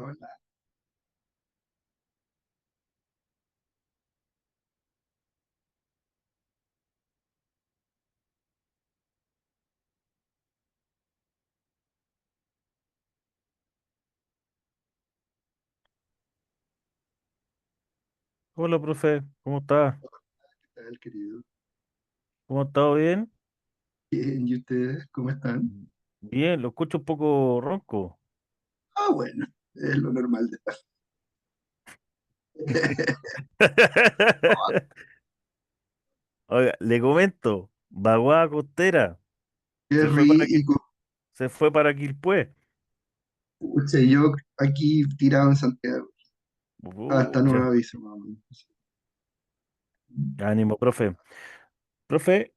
Hola, Hola, profe, ¿cómo está? ¿qué tal, querido? ¿Cómo ha estado bien? Bien, ¿y ustedes cómo están? Bien, lo escucho un poco ronco. Ah, bueno, es lo normal de estar. Oiga, le comento, vaguada costera, Qué se fue para Quil- rico. se fue para Quilpué. Pucha, yo aquí tirado en Santiago, hasta nuevo Pucha, aviso, más o menos. ánimo, profe. Profe,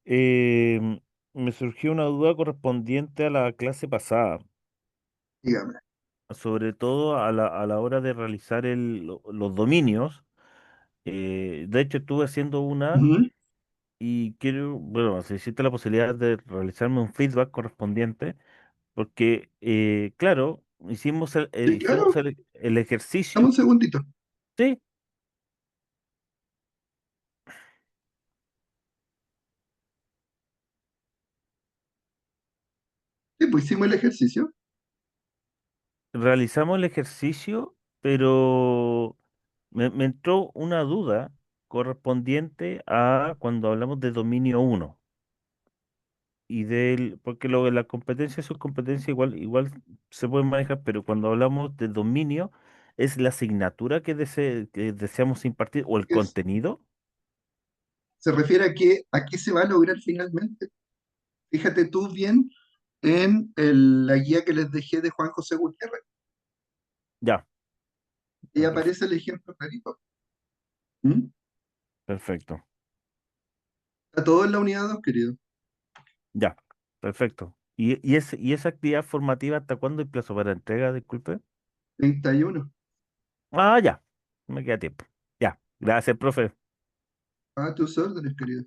me surgió una duda correspondiente a la clase pasada, Dígame. sobre todo a la hora de realizar los dominios. De hecho, estuve haciendo una Ujú. y quiero, bueno, si existe la posibilidad de realizarme un feedback correspondiente. Porque, claro, Sí, hicimos claro, el dame un ejercicio, segundito. sí, Sí, pues hicimos el ejercicio. realizamos el ejercicio, pero me entró una duda correspondiente a cuando hablamos de dominio uno porque lo de la competencia y subcompetencia igual se pueden manejar, pero cuando hablamos de dominio, ¿es la asignatura que deseamos impartir o el Es- contenido? Se refiere a qué se va a lograr finalmente. Fíjate tú bien en la guía que les dejé de Juan José Gutiérrez. Ya, Y perfecto. aparece el ejemplo clarito. ¿Mm? Perfecto. Está todo en la unidad 2, querido. Ya, perfecto. ¿Y esa actividad formativa hasta cuándo hay plazo para entrega? Disculpe. 31. Ah, ya, me queda tiempo. Ya, gracias, profe. A tus órdenes, querido.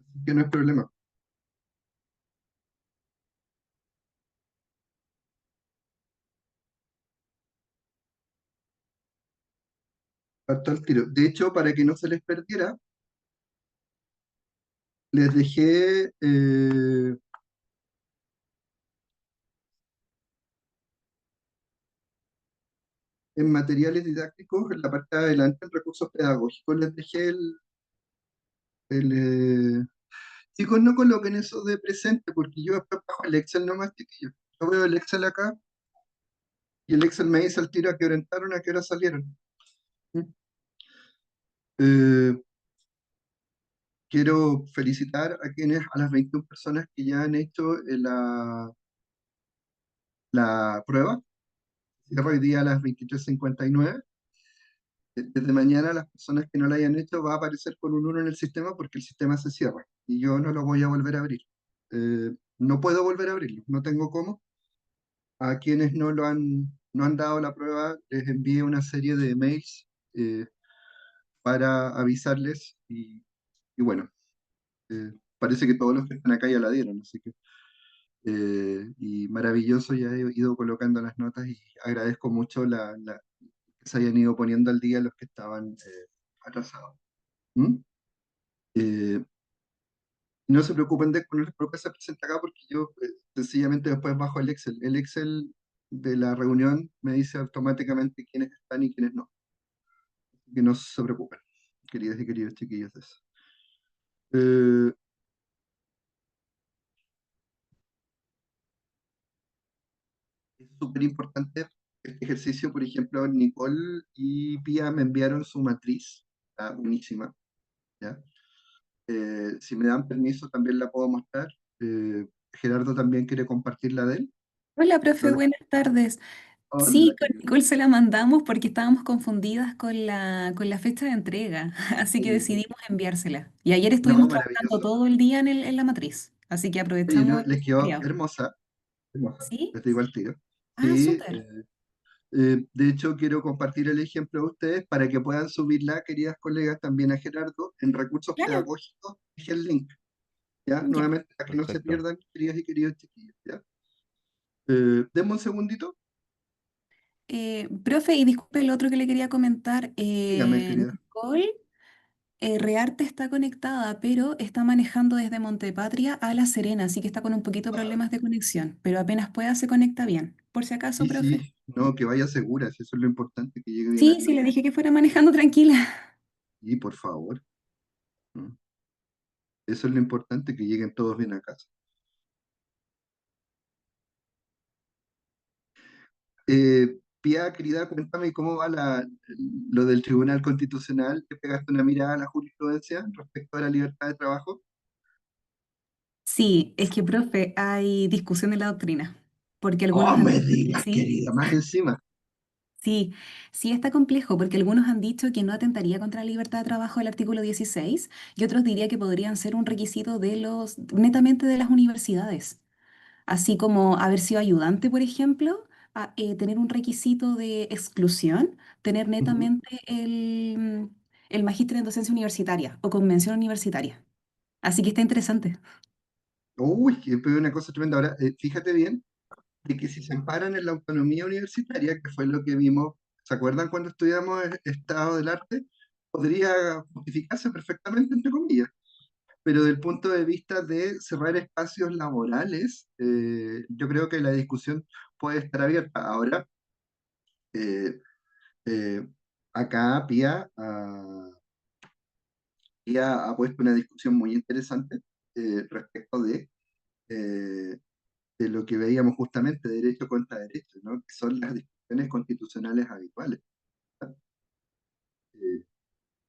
Así que no es problema. Harto al tiro. De hecho, para que no se les perdiera, les dejé en materiales didácticos, en la parte de adelante, en recursos pedagógicos, les dejé el chicos, no coloquen eso de presente, porque yo después bajo el Excel nomás, chiquillos. Yo veo el Excel acá y el Excel me dice al tiro a qué hora entraron, a qué hora salieron. ¿Mm? Eh, Quiero felicitar a las 21 personas que ya han hecho la prueba. Cierra hoy día a las 23:59. Desde mañana las personas que no la hayan hecho va a aparecer con un 1 en el sistema porque el sistema se cierra y yo no lo voy a volver a abrir. No puedo volver a abrirlo, no tengo cómo. A quienes no han dado la prueba les envíe una serie de mails para avisarles y bueno, parece que todos los que están acá ya la dieron, así que y maravilloso, ya he ido colocando las notas y agradezco mucho que se hayan ido poniendo al día los que estaban atrasados. ¿Mm? Eh, no se preocupen de poner por qué se presenta acá porque yo sencillamente después bajo el Excel. El Excel de la reunión me dice automáticamente quiénes están y quiénes no. Que no se preocupen, queridas y queridos chiquillos de eso. Eh, es súper importante este ejercicio, por ejemplo, Nicole y Pia me enviaron su matriz, está buenísima, ¿ya? Si me dan permiso también la puedo mostrar. Gerardo también quiere compartir la de él. Hola, No profe, la- buenas tardes. Sí, Hola, con querido. Nicole se la mandamos porque estábamos confundidas con la fecha de entrega, así que Sí. decidimos enviársela. Y ayer No, estuvimos trabajando maravilloso. todo el día en la matriz, así que Oye, no, aprovechamos el les quedó feriado. hermosa, hermosa. ¿Sí? Les digo al tiro. Ah, Sí, súper. de hecho quiero compartir el ejemplo de ustedes para que puedan subirla, queridas colegas, también a Gerardo, en recursos Claro. pedagógicos. Dejé el link. ¿ya? Ya. Nuevamente, para que no se Perfecto. pierdan, queridas y queridos chiquillos, ¿ya? Denme un segundito, Profe, y disculpe el otro que le quería comentar. dígame, querida. Nicole Rearte está conectada, pero está manejando desde Montepatria a La Serena, así que está con un poquito problemas de conexión, pero apenas pueda se conecta bien. Por si acaso, Sí, profe. sí, no, que vaya segura, si eso es lo importante, que llegue bien a Sí, sí, casa. le dije que fuera manejando tranquila. Y por favor, ¿no? Eso es lo importante, que lleguen todos bien a casa. Pía, querida, cuéntame cómo va lo del Tribunal Constitucional. ¿Te pegaste una mirada a la jurisprudencia respecto a la libertad de trabajo? Sí, es que, profe, hay discusión en la doctrina, porque ¡Oh, algunos han me dicho que digas, sí. querida! Más encima. Sí, sí está complejo porque algunos han dicho que no atentaría contra la libertad de trabajo el artículo 16 y otros diría que podrían ser un requisito de netamente de las universidades, así como haber sido ayudante, por ejemplo, tener un requisito de exclusión, tener Ujú. netamente el magíster en docencia universitaria o convención universitaria. Así que está interesante. Uy, que fue una cosa tremenda. Ahora, fíjate bien de que si se amparan en la autonomía universitaria, que fue lo que vimos, ¿se acuerdan cuando estudiamos el Estado del Arte? Podría justificarse perfectamente, entre comillas. Pero del punto de vista de cerrar espacios laborales, yo creo que la discusión puede estar abierta. Ahora, eh, eh, acá Pía ha puesto una discusión muy interesante respecto eh, de lo que veíamos justamente, derecho contra derecho, ¿no? Que son las discusiones constitucionales habituales. Eh,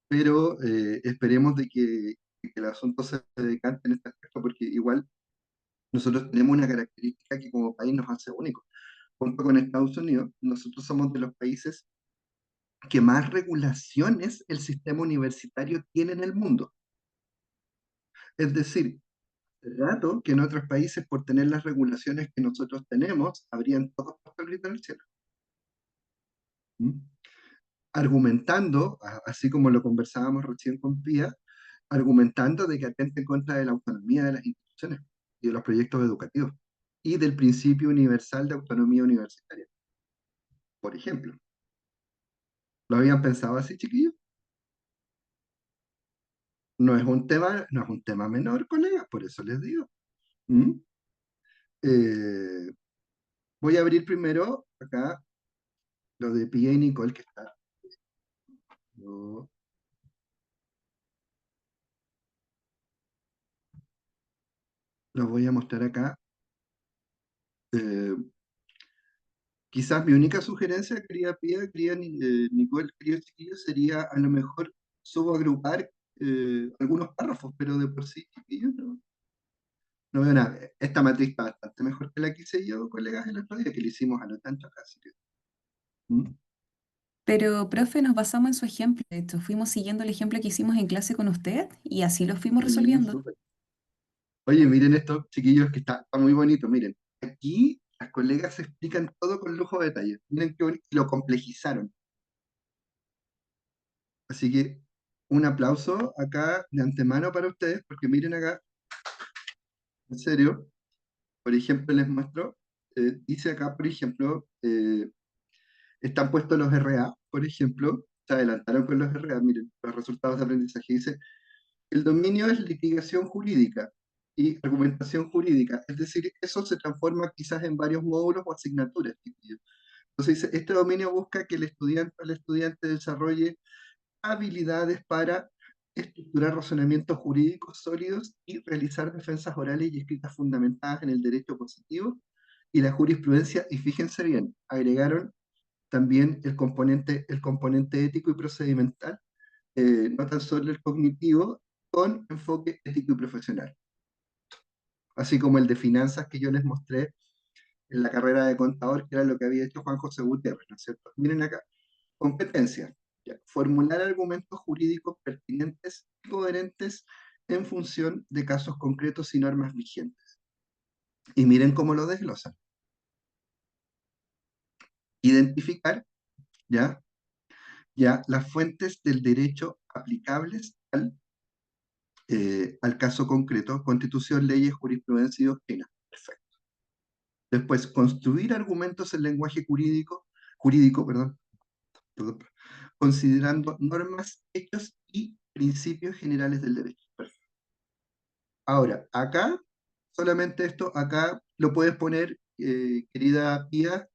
pero esperemos de que el asunto se decante en este aspecto, porque igual nosotros tenemos una característica que como país nos hace únicos. Junto con Estados Unidos, nosotros somos de los países que más regulaciones el sistema universitario tiene en el mundo. Es decir, de rato que en otros países, por tener las regulaciones que nosotros tenemos, habrían todos puesto el grito en el cielo. ¿Mm? Argumentando, así como lo conversábamos recién con Pía, argumentando de que atente en contra de la autonomía de las instituciones y de los proyectos educativos y del principio universal de autonomía universitaria, por ejemplo. ¿Lo habían pensado así, chiquillos? No es un tema menor, colegas, por eso les digo. ¿Mm? Eh, Voy a abrir primero acá lo de Pia y Nicole, que está. Lo, lo voy a mostrar acá. Eh, Quizás mi única sugerencia, querida Pia, querida Nicole, queridos chiquillos, sería a lo mejor subagrupar algunos párrafos, pero de por sí, chiquillos, no veo nada. Esta matriz está bastante mejor que la que hice yo, colegas, el otro día, que le hicimos a lo tanto acá. Así que, ¿mm? Pero, profe, nos basamos en su ejemplo. De hecho, fuimos siguiendo el ejemplo que hicimos en clase con usted y así lo fuimos Sí, resolviendo. súper. Oye, miren esto, chiquillos, que está muy bonito. Miren, aquí las colegas explican todo con lujo de detalle. Miren qué bonito, lo complejizaron. Así que un aplauso acá de antemano para ustedes, porque miren acá, en serio, por ejemplo, les muestro, dice acá, por ejemplo, están puestos los RA, por ejemplo, se adelantaron con los RA, miren, los resultados de aprendizaje. Dice, el dominio es litigación jurídica y argumentación jurídica, es decir, eso se transforma quizás en varios módulos o asignaturas, chiquillos. Entonces dice, este dominio busca que el estudiante o el estudiante desarrolle habilidades para estructurar razonamientos jurídicos sólidos y realizar defensas orales y escritas fundamentadas en el derecho positivo y la jurisprudencia, y fíjense bien, agregaron también el componente ético y procedimental, no tan solo el cognitivo, con enfoque ético y profesional, así como el de finanzas que yo les mostré en la carrera de contador, que era lo que había hecho Juan José Gutiérrez, ¿no es cierto? Miren acá, competencias. Ya. Formular argumentos jurídicos pertinentes y coherentes en función de casos concretos y normas vigentes. Y miren cómo lo desglosan. Identificar, ¿ya? Ya las fuentes del derecho aplicables al al caso concreto, constitución, leyes, jurisprudencia y doctrina. Perfecto. Después, construir argumentos en lenguaje jurídico, perdón, considerando normas, hechos y principios generales del derecho. Perfecto. Ahora, acá, solamente esto, acá lo puedes poner, querida Pía,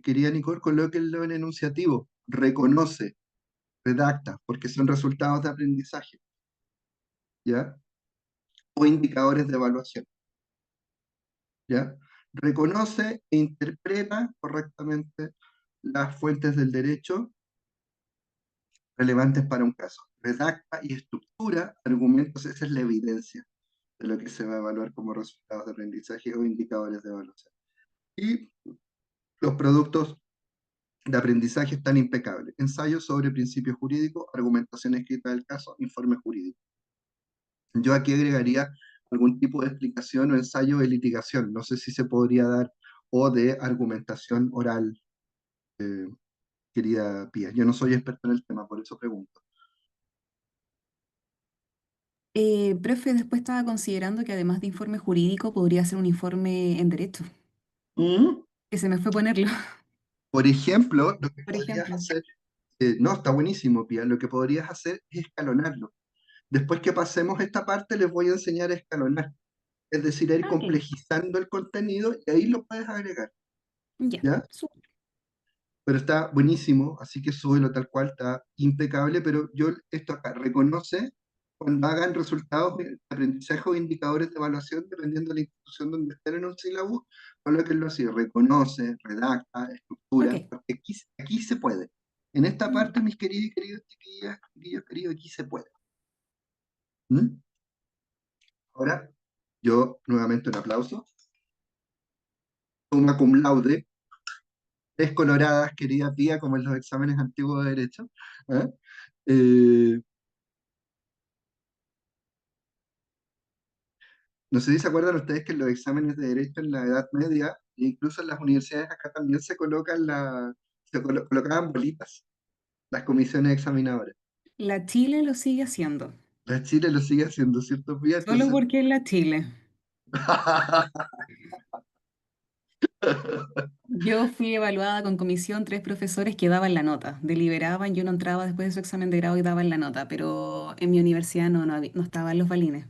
querida Nicole, colóquenlo en enunciativo. Reconoce, redacta, porque son resultados de aprendizaje, ¿ya? O indicadores de evaluación, ¿ya? Reconoce e interpreta correctamente las fuentes del derecho relevantes para un caso. Redacta y estructura argumentos, esa es la evidencia de lo que se va a evaluar como resultados de aprendizaje o indicadores de evaluación. Y los productos de aprendizaje están impecables. Ensayos sobre principios jurídicos, argumentación escrita del caso, informe jurídico. Yo aquí agregaría algún tipo de explicación o ensayo de litigación. No sé si se podría dar o de argumentación oral, eh, querida Pía. Yo no soy experto en el tema, por eso pregunto. Profe, después estaba considerando que además de informe jurídico podría ser un informe en derecho, Mm. que se me fue ponerlo, Por ejemplo, lo que por podrías ejemplo. hacer, no, está buenísimo, Pía, lo que podrías hacer es escalonarlo. Después que pasemos esta parte, les voy a enseñar a escalonar, es decir, a ir Ah, ok, complejizando el contenido y ahí lo puedes agregar, ya. ¿ya? Pero está buenísimo, así que súbelo tal cual, está impecable, pero yo esto acá, reconoce cuando hagan resultados de aprendizaje o indicadores de evaluación, dependiendo de la institución donde estén en un sílabo, colóquenlo así, reconoce, redacta, Ok. estructura, porque aquí se puede. En esta Ya. parte, mis queridos y queridos chiquillas, chiquillos queridos, aquí se puede. ¿Mm? Ahora, yo nuevamente un aplauso. Summa cum laude, descoloradas, querida Pía, como en los exámenes antiguos de Derecho. ¿Ah? Eh, no sé si se acuerdan ustedes que en los exámenes de Derecho en la Edad Media, e incluso en las universidades acá también se colocan colocaban bolitas, las comisiones examinadoras. La Chile lo sigue haciendo, La Chile lo sigue haciendo, ¿cierto, Pía? solo Entonces, porque es la Chile. Yo fui evaluada con comisión, tres profesores que daban la nota, deliberaban, yo no entraba después de su examen de grado y daban la nota, pero en mi universidad no estaban los balines.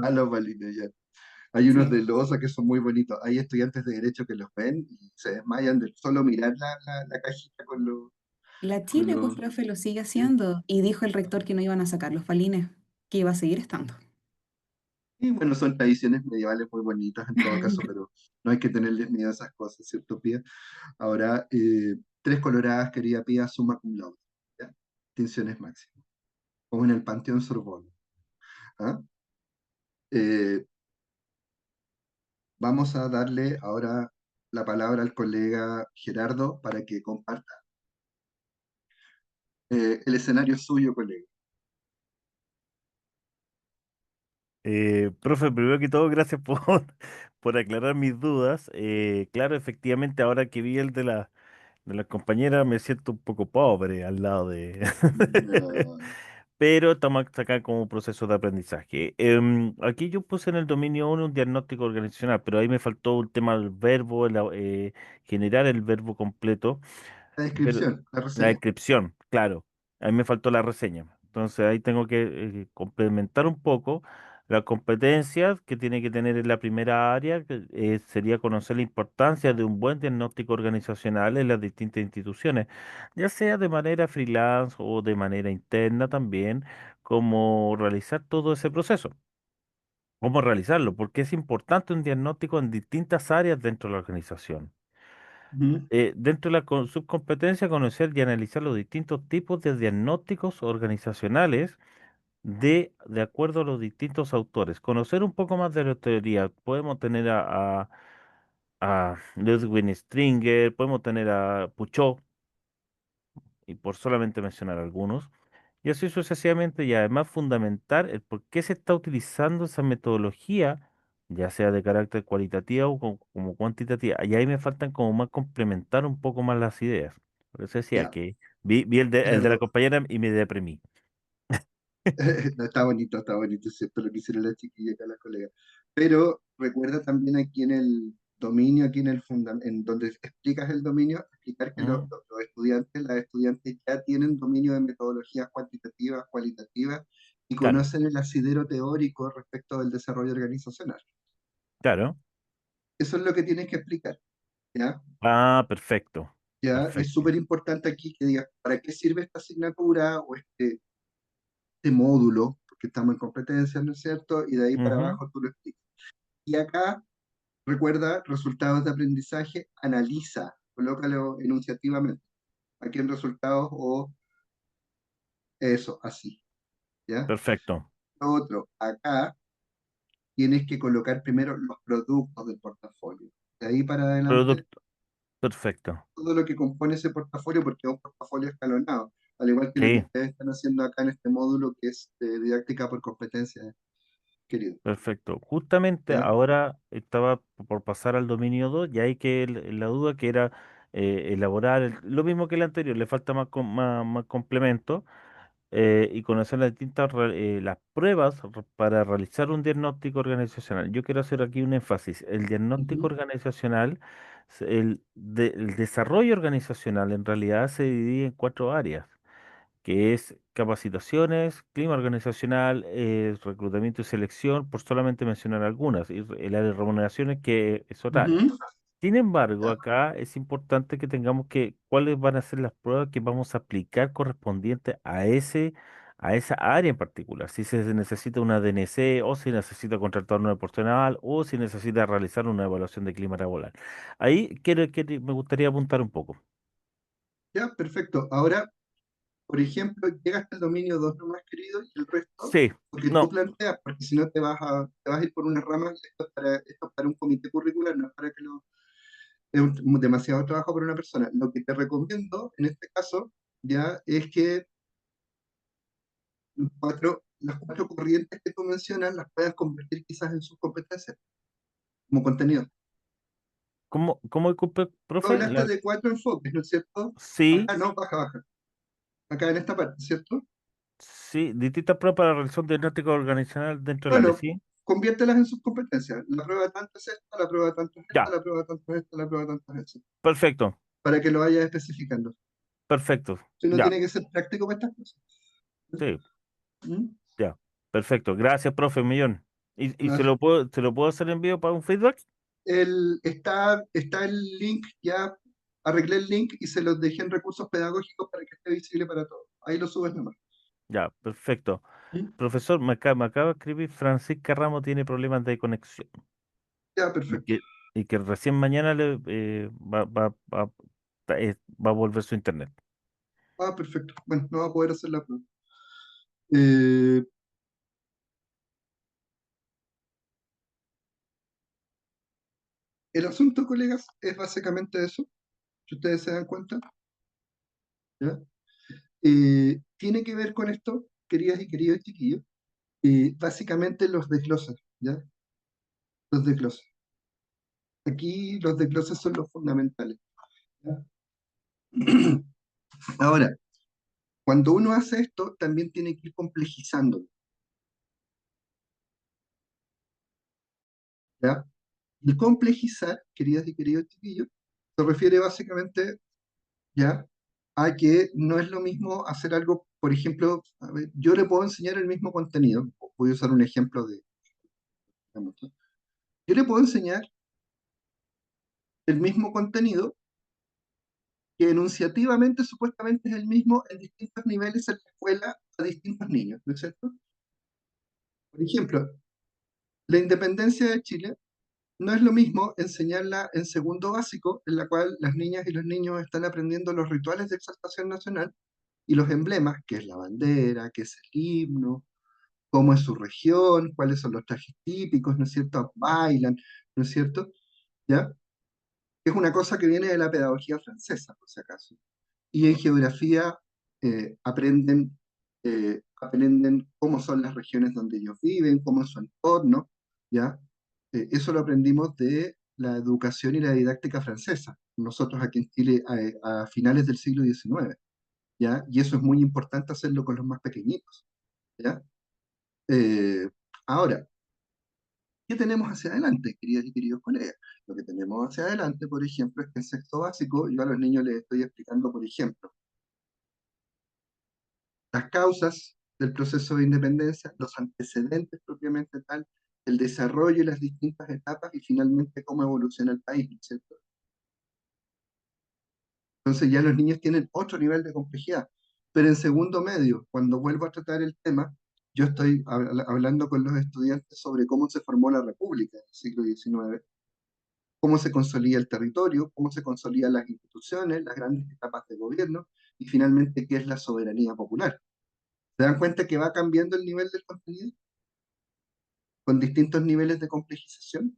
a los balines ya. Hay unos Sí. de loza que son muy bonitos. Hay estudiantes de Derecho que los ven y se desmayan de solo mirar la cajita La con Chile, pues, los... profe, lo sigue ¿sí? haciendo y dijo el rector que no iban a sacar los balines, que iba a seguir estando. Y bueno, son tradiciones medievales muy bonitas en todo caso, pero no hay que tenerles miedo a esas cosas, ¿cierto, Pía? Ahora, tres coloradas, querida Pía, summa cum laude. ¿Ya? Distinciones máximas. Como en el Panteón Sorbonne. ¿Ah? Eh, vamos a darle ahora la palabra al colega Gerardo para que comparta. El escenario es suyo, colega. Profe, primero que todo, gracias por, por aclarar mis dudas. Claro, efectivamente, ahora que vi el de la compañera, me siento un poco pobre al lado de... No. Pero estamos acá como proceso de aprendizaje. Aquí yo puse en el dominio 1 un diagnóstico organizacional, pero ahí me faltó un tema del verbo, generar el verbo completo. La Pero descripción, la la reseña. descripción, claro. A mí me faltó la reseña. Entonces ahí tengo que complementar un poco las competencias que tiene que tener en la primera área, que sería conocer la importancia de un buen diagnóstico organizacional en las distintas instituciones, ya sea de manera freelance o de manera interna también, cómo realizar todo ese proceso. Cómo realizarlo, porque es importante un diagnóstico en distintas áreas dentro de la organización. Ujú. Dentro de la subcompetencia, conocer y analizar los distintos tipos de diagnósticos organizacionales de acuerdo a los distintos autores. Conocer un poco más de la teoría. Podemos tener a Ludwig Stringer, podemos tener a Puchot, y por solamente mencionar algunos. Y así sucesivamente, y además fundamentar el por qué se está utilizando esa metodología, ya sea de carácter cualitativo o como cuantitativa. Y ahí me faltan como más complementar un poco más las ideas. Por eso decía Ya, que vi el de la Gerardo, compañera y me deprimí. No, está bonito, ¿cierto? Lo que hicieron las chiquillas acá, las colegas. Pero recuerda también aquí en el dominio, aquí en el en donde explicas el dominio, explicar que ¿Mm? los estudiantes, las estudiantes ya tienen dominio de metodologías cuantitativas, cualitativas y Claro, conocen el asidero teórico respecto del desarrollo organizacional. claro. Eso es lo que tienes que explicar, ¿ya? Ah, perfecto, Ya es perfecto. súper importante aquí que digas, ¿para qué sirve esta asignatura o este módulo? Porque estamos en competencias, ¿no es cierto? Y de ahí para Ujú. abajo tú lo explicas. Y acá, recuerda, resultados de aprendizaje, analiza, colócalo enunciativamente. Aquí en resultados o eso, así, ¿ya? Perfecto. Lo otro, acá tienes que colocar primero los productos del portafolio. De ahí para adelante, Producto, perfecto. todo lo que compone ese portafolio, porque es un portafolio escalonado, al igual que lo que Sí, ustedes están haciendo acá en este módulo que es de didáctica por competencia, querido. perfecto. Justamente ¿Ya? ahora estaba por pasar al dominio 2 y ahí que la duda que era elaborar lo mismo que el anterior, le falta más complemento y conocer las distintas las pruebas para realizar un diagnóstico organizacional. Yo quiero hacer aquí un énfasis. El diagnóstico Ujú, organizacional, el desarrollo organizacional en realidad se divide en cuatro áreas, que es capacitaciones, clima organizacional, reclutamiento y selección, por solamente mencionar algunas, y el área de remuneraciones que es otra área. ujú. Sin embargo, ¿Ya? acá es importante que tengamos que cuáles van a ser las pruebas que vamos a aplicar correspondientes a esa área en particular. Si se necesita una DNC o si necesita contratar una personal o si necesita realizar una evaluación de clima laboral. Ahí me gustaría apuntar un poco. Ya, perfecto. Ahora, por ejemplo, llegaste al dominio 2 nomás, querido, y el resto, Sí, porque tú no, planteas, porque si no te vas a ir por una rama, esto es para un comité curricular, no es para que lo, es demasiado trabajo para una persona. Lo que te recomiendo en este caso, ya, es que las cuatro corrientes que tú mencionas las puedas convertir quizás en sus competencias, como contenido. ¿cómo disculpe, Tú profe? hablaste de cuatro enfoques, ¿no es cierto? Sí, Acá no, baja, baja. Acá en esta parte, ¿cierto? sí, distintas pruebas para realizar un diagnóstico organizacional dentro del área, Bueno, ¿sí? conviértelas en sus competencias. La prueba tanto es esta, la prueba tanto es esta, Ya, la prueba tanto es esta, la prueba tanto es esta, perfecto, para que lo vayas especificando. perfecto, Si no ya, tiene que ser práctico para estas cosas. sí. ¿Mm? Ya, perfecto. Gracias, profe, un millón. ¿Y No, se lo puedo hacer en vivo para un feedback? está el link, ya arreglé el link y se los dejé en recursos pedagógicos para que esté visible para todos. Ahí lo subes nomás. Ya, perfecto. ¿Mm? Profesor, me acaba de escribir Francisca Ramos tiene problemas de conexión Ya, y perfecto. y que recién mañana va a volver su internet. Ah, perfecto. Bueno, no va a poder hacer la prueba. Eh, el asunto, colegas, es básicamente eso, si ustedes se dan cuenta. ¿Ya? Tiene que ver con esto, queridas y queridos chiquillos, básicamente los desgloses, ¿ya? Los desgloses. Aquí los desgloses son los fundamentales, ¿ya? Ahora, cuando uno hace esto, también tiene que ir complejizando, ¿ya? El complejizar, queridas y queridos chiquillos, se refiere básicamente, ¿ya? A que no es lo mismo hacer algo, por ejemplo, a ver, yo le puedo enseñar el mismo contenido, voy a usar un ejemplo digamos, ¿no? Yo le puedo enseñar el mismo contenido que enunciativamente supuestamente es el mismo en distintos niveles en la escuela a distintos niños, ¿no es cierto? Por ejemplo, la independencia de Chile no es lo mismo enseñarla en segundo básico, en la cual las niñas y los niños están aprendiendo los rituales de exaltación nacional y los emblemas, que es la bandera, que es el himno, cómo es su región, cuáles son los trajes típicos, ¿no es cierto? Bailan, ¿no es cierto? ¿Ya? Es una cosa que viene de la pedagogía francesa, por si acaso. Y en geografía aprenden cómo son las regiones donde ellos viven, cómo es su entorno, ¿ya? Eso lo aprendimos de la educación y la didáctica francesa, nosotros aquí en Chile a finales del siglo XIX, ¿ya? Y eso es muy importante hacerlo con los más pequeñitos, ¿ya? Eh, Ahora, ¿qué tenemos hacia adelante, queridas y queridos colegas? Lo que tenemos hacia adelante, por ejemplo, es que en sexto básico yo a los niños les estoy explicando, por ejemplo, las causas del proceso de independencia, los antecedentes propiamente tal, el desarrollo y las distintas etapas y finalmente cómo evoluciona el país, ¿no es cierto? Entonces ya los niños tienen otro nivel de complejidad. Pero en segundo medio, cuando vuelvo a tratar el tema, yo estoy hablando con los estudiantes sobre cómo se formó la República en el siglo XIX, cómo se consolida el territorio, cómo se consolidan las instituciones, las grandes etapas de gobierno y finalmente qué es la soberanía popular. ¿Se dan cuenta que va cambiando el nivel del contenido con distintos niveles de complejización?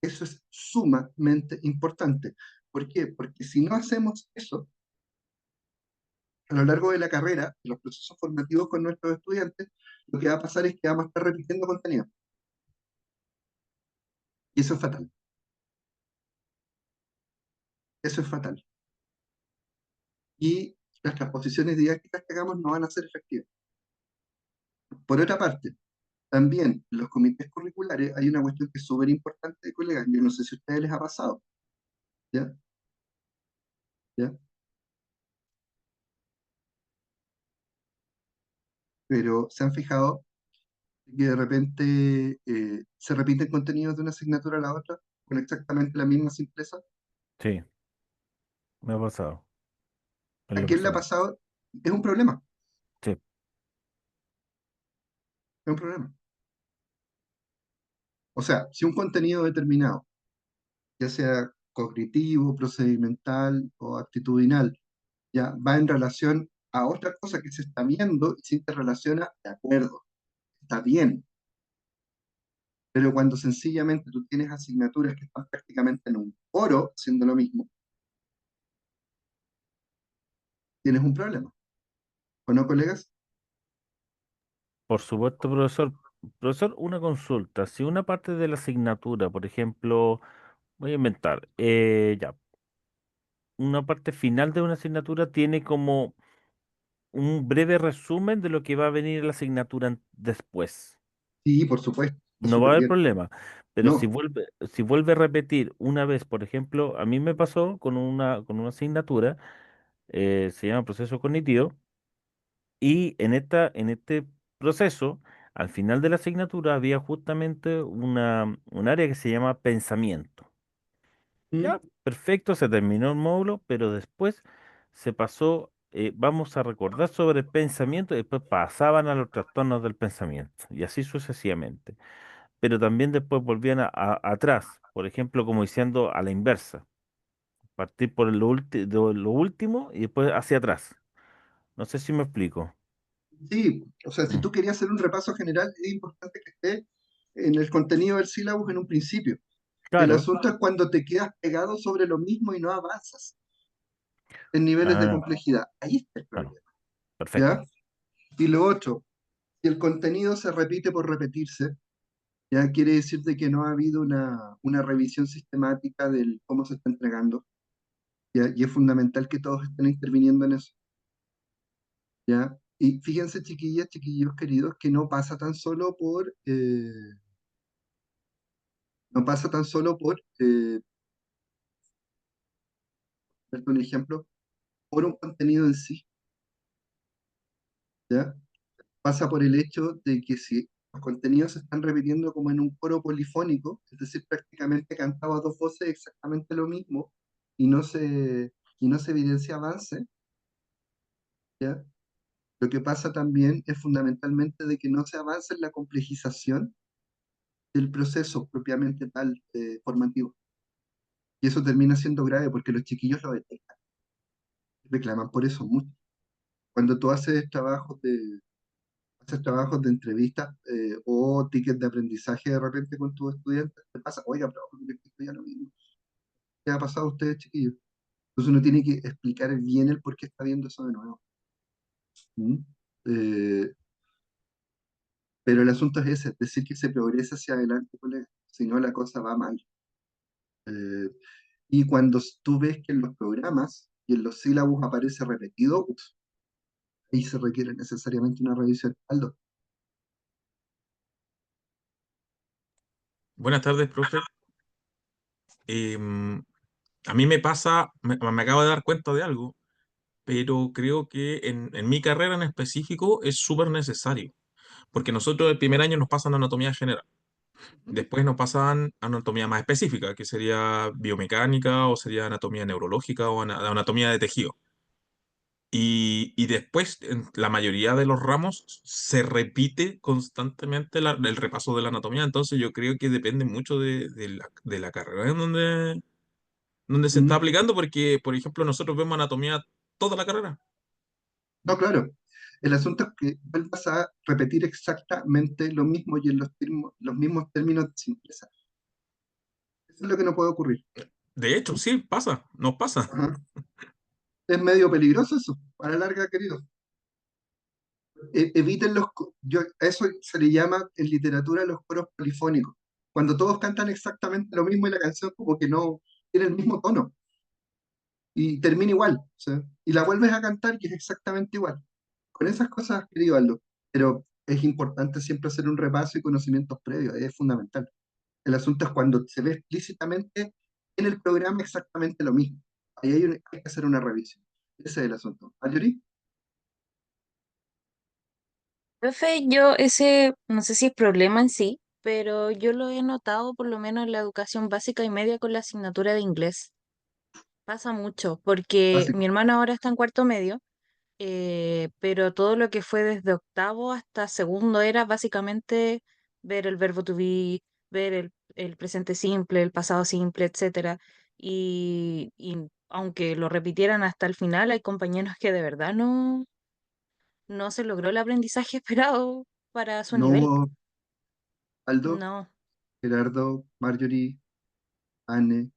Eso es sumamente importante. ¿Por qué? Porque si no hacemos eso, a lo largo de la carrera, de los procesos formativos con nuestros estudiantes, lo que va a pasar es que vamos a estar repitiendo contenido. Y eso es fatal. Eso es fatal. Y las transposiciones didácticas que hagamos no van a ser efectivas. Por otra parte, también en los comités curriculares hay una cuestión que es súper importante, colegas. Yo no sé si a ustedes les ha pasado, ¿ya? ¿Ya? Pero se han fijado que de repente se repiten contenidos de una asignatura a la otra con exactamente la misma simpleza. Sí, me ha pasado en ¿A lo quién le ha personal. pasado? Es un problema, Sí, es un problema. O sea, si un contenido determinado, ya sea cognitivo, procedimental o actitudinal, ya va en relación a otra cosa que se está viendo y se interrelaciona, de acuerdo, está bien. Pero cuando sencillamente tú tienes asignaturas que están prácticamente en un foro haciendo lo mismo, tienes un problema. ¿O no, colegas? por supuesto, profesor. Profesor, una consulta. Si una parte de la asignatura, por ejemplo, voy a inventar, ya, una parte final de una asignatura tiene como un breve resumen de lo que va a venir en la asignatura después. Sí, por supuesto, está No va a súper haber bien. problema. Pero No, si vuelve a repetir una vez, por ejemplo, a mí me pasó con una asignatura, se llama proceso cognitivo, y en este proceso, al final de la asignatura, había justamente un área que se llama pensamiento. ¿Mm? Ya, perfecto, se terminó el módulo, pero después se pasó, vamos a recordar sobre el pensamiento, y después pasaban a los trastornos del pensamiento, y así sucesivamente. Pero también después volvían atrás, por ejemplo, como diciendo a la inversa, partir por de lo último y después hacia atrás. No sé si me explico. Sí, o sea, si Mm. tú querías hacer un repaso general, es importante que esté en el contenido del sílabus en un principio. El Claro. asunto es cuando te quedas pegado sobre lo mismo y no avanzas en niveles de Ah, complejidad. Ahí está el claro, problema, perfecto. ¿ya? Y lo otro, si el contenido se repite por repetirse, ya quiere decir de que no ha habido una revisión sistemática del cómo se está entregando, ¿ya? Y es fundamental que todos estén interviniendo en eso, ¿ya? Y fíjense, chiquillas, chiquillos queridos, que no pasa tan solo por, no pasa tan solo por, darte un ejemplo, por un contenido en sí, ¿ya? Pasa por el hecho de que si los contenidos se están repitiendo como en un coro polifónico, es decir, prácticamente cantaba a dos voces exactamente lo mismo y no se evidencia avance, ¿ya? Lo que pasa también es fundamentalmente de que no se avanza en la complejización del proceso propiamente tal formativo. Y eso termina siendo grave porque los chiquillos lo detectan, reclaman por eso mucho. Cuando tú haces trabajos de entrevista o tickets de aprendizaje de repente con tus estudiantes, te pasa, oiga, pero esto ya lo mismo. ¿Qué ha pasado a ustedes, chiquillos? Entonces uno tiene que explicar bien el por qué está viendo eso de nuevo. ¿Mm? Eh, pero el asunto es ese, es decir, que se progresa hacia adelante, colega. Si no, la cosa va mal. Eh, y cuando tú ves que en los programas y en los sílabos aparece repetido, ahí se requiere necesariamente una revisión. Aldo. Buenas tardes, profe. Em, a mí me pasa, me acabo de dar cuenta de algo, pero creo que en mi carrera en específico es súper necesario, porque nosotros el primer año nos pasan anatomía general, después nos pasan anatomía más específica, que sería biomecánica o sería anatomía neurológica o anatomía de tejido. Y después, en la mayoría de los ramos, se repite constantemente el repaso de la anatomía. Entonces, yo creo que depende mucho de la carrera en donde se está Mm. aplicando, porque, por ejemplo, nosotros vemos anatomía toda la carrera. No, claro. El asunto es que vuelvas a repetir exactamente lo mismo y en los mismos términos de simpleza. Eso es lo que no puede ocurrir. De hecho, sí, pasa, nos pasa. Ajá. Es medio peligroso eso, a la larga, querido. Eviten a eso se le llama en literatura los coros polifónicos. Cuando todos cantan exactamente lo mismo y la canción como que no tiene el mismo tono y termina igual, ¿sí? Y la vuelves a cantar y es exactamente igual. Con esas cosas, querido Aldo, pero es importante siempre hacer un repaso y conocimientos previos, es fundamental. El asunto es cuando se ve explícitamente en el programa exactamente lo mismo. Ahí hay que hacer una revisión. Ese es el asunto. ¿Marjorie? Profe, yo ese, no sé si es problema en sí, pero yo lo he notado por lo menos en la educación básica y media con la asignatura de inglés. Pasa mucho, porque mi Básico. hermano ahora está en cuarto medio, pero todo lo que fue desde octavo hasta segundo era básicamente ver el verbo to be, ver el presente simple, el pasado simple, etcétera. Y aunque lo repitieran hasta el final, hay compañeros que de verdad no se logró el aprendizaje esperado para su No nivel. hubo Aldo, No, Gerardo, Marjorie, Anne,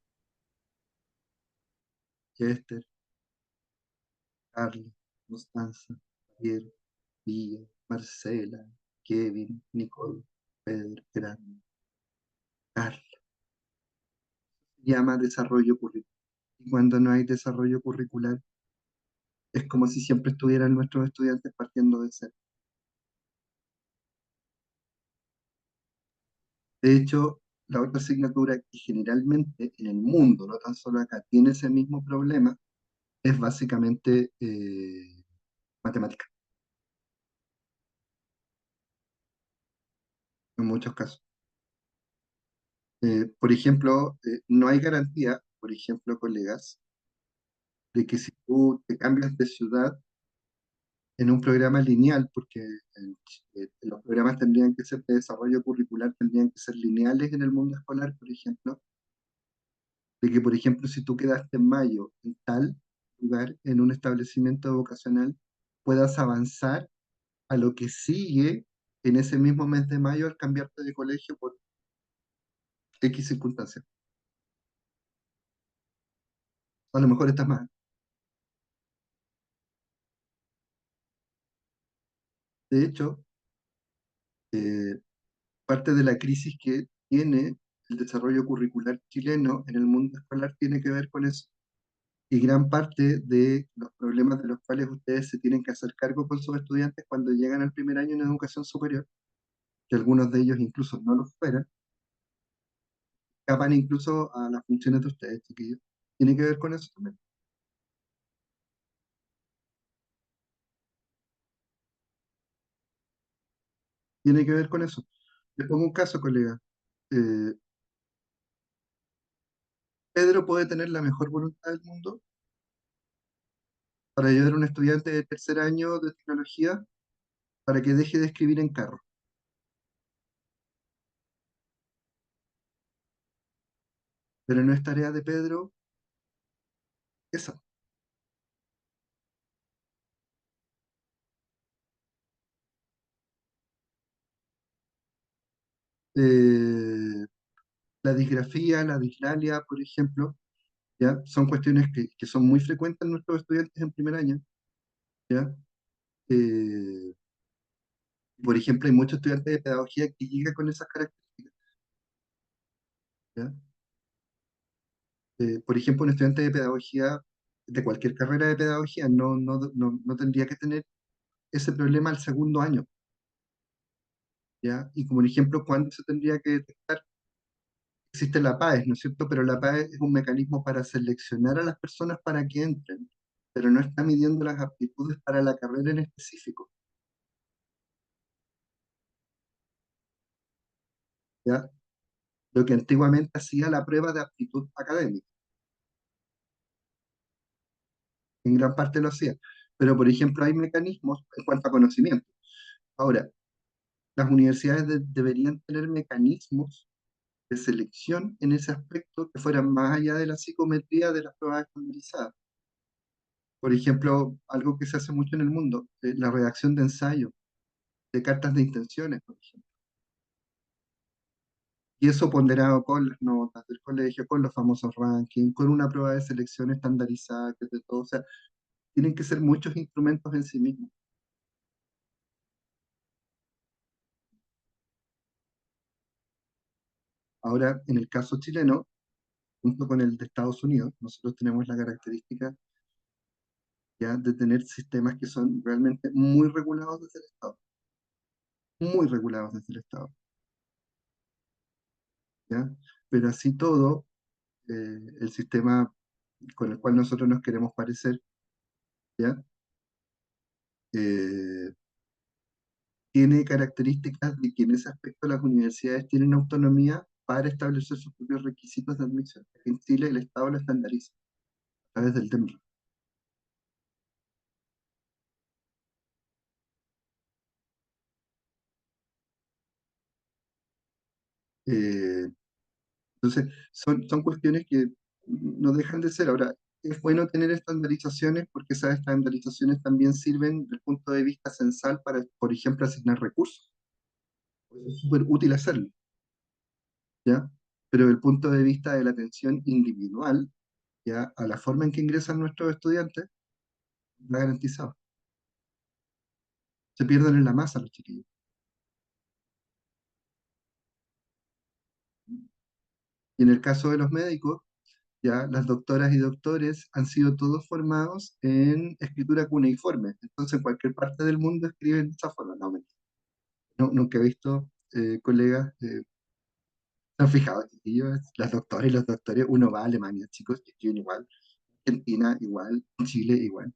Chester, Carla, Constanza, Javier, Villa, Marcela, Kevin, Nicole, Pedro, Gerardo, Carla. Se llama desarrollo curricular. Y cuando no hay desarrollo curricular, es como si siempre estuvieran nuestros estudiantes partiendo de cero. De hecho, la otra asignatura que generalmente en el mundo, no tan solo acá, tiene ese mismo problema, es básicamente matemática, en muchos casos. Por ejemplo, no hay garantía, por ejemplo, colegas, de que si tú te cambias de ciudad en un programa lineal, porque los programas tendrían que ser de desarrollo curricular, tendrían que ser lineales en el mundo escolar, por ejemplo, de que, por ejemplo, si tú quedaste en mayo en tal lugar, en un establecimiento vocacional, puedas avanzar a lo que sigue en ese mismo mes de mayo al cambiarte de colegio por X circunstancias. A lo mejor estás mal. De hecho, eh, parte de la crisis que tiene el desarrollo curricular chileno en el mundo escolar tiene que ver con eso. Y gran parte de los problemas de los cuales ustedes se tienen que hacer cargo con sus estudiantes cuando llegan al primer año en educación superior, que algunos de ellos incluso no lo fueran, escapan incluso a las funciones de ustedes, chiquillos. Tiene que ver con eso también. Tiene que ver con eso. Les pongo un caso, colega. Eh, Pedro puede tener la mejor voluntad del mundo para ayudar a un estudiante de tercer año de tecnología para que deje de escribir en carro. Pero no es tarea de Pedro esa. Eh, la disgrafía, la dislalia, por ejemplo, ¿ya? Son cuestiones que son muy frecuentes en nuestros estudiantes en primer año, ¿ya? Eh, por ejemplo, hay muchos estudiantes de pedagogía que llegan con esas características, ¿ya? Por ejemplo, un estudiante de pedagogía, de cualquier carrera de pedagogía, no tendría que tener ese problema al segundo año, ¿ya? Y como un ejemplo, ¿cuándo se tendría que detectar? existe la PAES, ¿no es cierto? Pero la PAES es un mecanismo para seleccionar a las personas para que entren, pero no está midiendo las aptitudes para la carrera en específico, ¿ya? Lo que antiguamente hacía la prueba de aptitud académica, en gran parte lo hacía. Pero, por ejemplo, hay mecanismos en cuanto a conocimiento. Ahora, las universidades deberían tener mecanismos de selección en ese aspecto que fueran más allá de la psicometría de las pruebas estandarizadas. Por ejemplo, algo que se hace mucho en el mundo, la redacción de ensayos, de cartas de intenciones, por ejemplo. Y eso ponderado con las notas del colegio, con los famosos rankings, con una prueba de selección estandarizada, que es de todo. O sea, tienen que ser muchos instrumentos en sí mismos. Ahora, en el caso chileno, junto con el de Estados Unidos, nosotros tenemos la característica ya de tener sistemas que son realmente muy regulados desde el Estado, muy regulados desde el Estado, ¿ya? Pero así todo, el sistema con el cual nosotros nos queremos parecer, ¿ya? Eh, tiene características de que en ese aspecto las universidades tienen autonomía para establecer sus propios requisitos de admisión. En Chile el Estado lo estandariza a través del TEMRA. Eh, entonces, son cuestiones que no dejan de ser. Ahora, es bueno tener estandarizaciones porque esas estandarizaciones también sirven desde el punto de vista censal para, por ejemplo, asignar recursos. Pues es súper útil hacerlo, ¿ya? Pero desde el punto de vista de la atención individual, ¿ya? A la forma en que ingresan nuestros estudiantes, está garantizado. Se pierden en la masa los chiquillos. Y en el caso de los médicos, ya las doctoras y doctores han sido todos formados en escritura cuneiforme. Entonces, en cualquier parte del mundo escriben de esa forma. No, mentira. No, nunca he visto colegas, ¿se han fijado, chiquillos? Las doctoras y los doctores, uno va a Alemania, chicos, que escriben igual, Argentina igual, Chile igual.